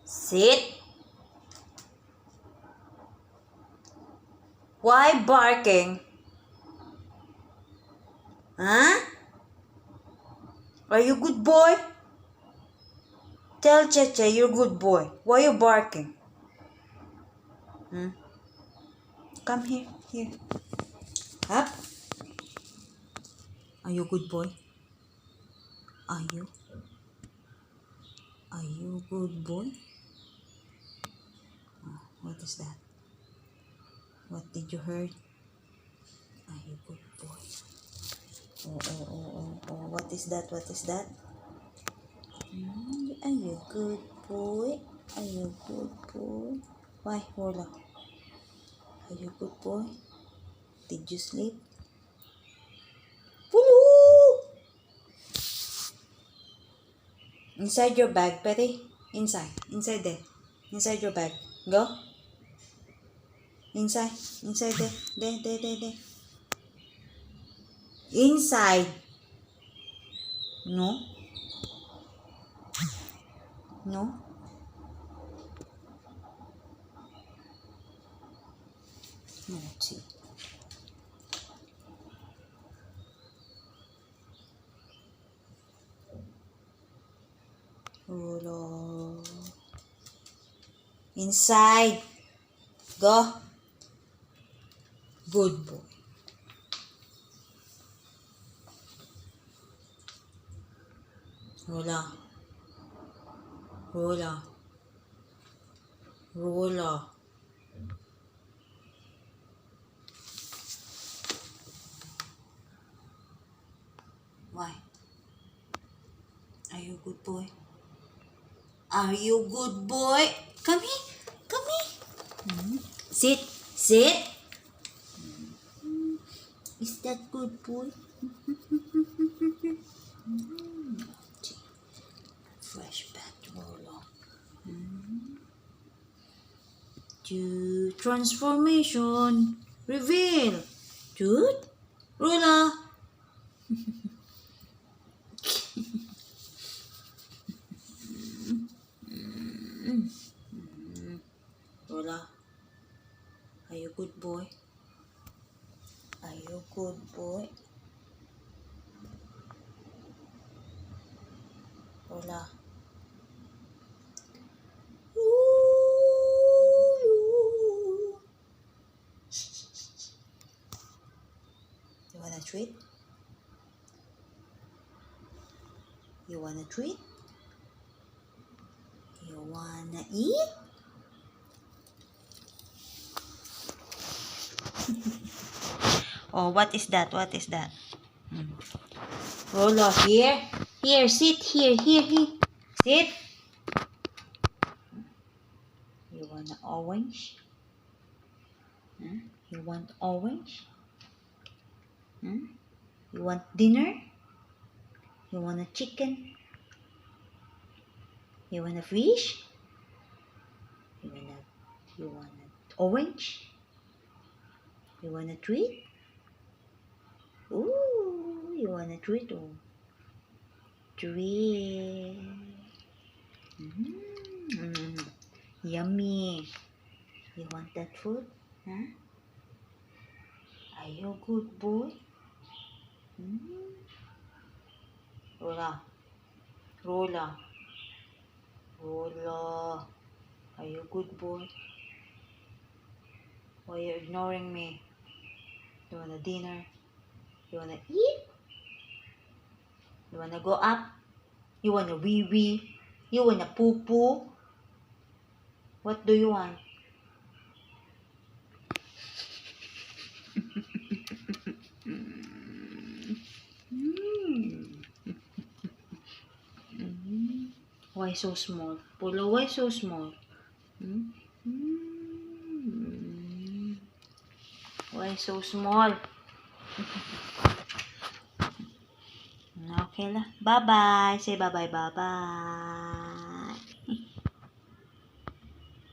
Sit. Why barking? Huh? Are you good boy? Tell Cheche you're good boy. Why you barking? Come here. Here. Up. Are you good boy? Are you? Are you good boy? Oh, what is that? What did you hear? Are you good boy? Oh. What is that? What is that? Are you good boy? Are you good boy? Why, Rolo? Are you good boy? Did you sleep? Woo! Inside your bag, Petty. Inside. Inside there. Inside your bag. Go. Inside. Inside there. There. Inside. No. No. Naughty. Rolo. Inside. Go. Good boy. Rolo. Rolo. Rolo. Why? Are you good boy? Are you good boy? Come here. Come here. Sit. Sit. Is that good boy? Fresh pet Rolo. To transformation. Reveal. Dude. Rolo. Rolo. Are you good boy? Are you good boy? Rolo. You want a treat? You want a treat? You wanna eat? Oh, what is that? What is that? Rolo, here. Here, sit here. Sit. You want an orange? You want orange? You want dinner? You want a chicken? You want a fish? You want an orange? You want a treat? Ooh, you want a treat? Oh, treat. Yummy. You want that food? Huh? Are you a good boy? Rolo. Rolo. Rolo. Are you a good boy? Why are you ignoring me? You want a dinner? You want to eat? You want to go up? You want a wee-wee? You want a poo-poo? What do you want? Why so small? Polo, why so small? Why so small? Okay lah. Bye-bye. Say bye-bye, bye-bye.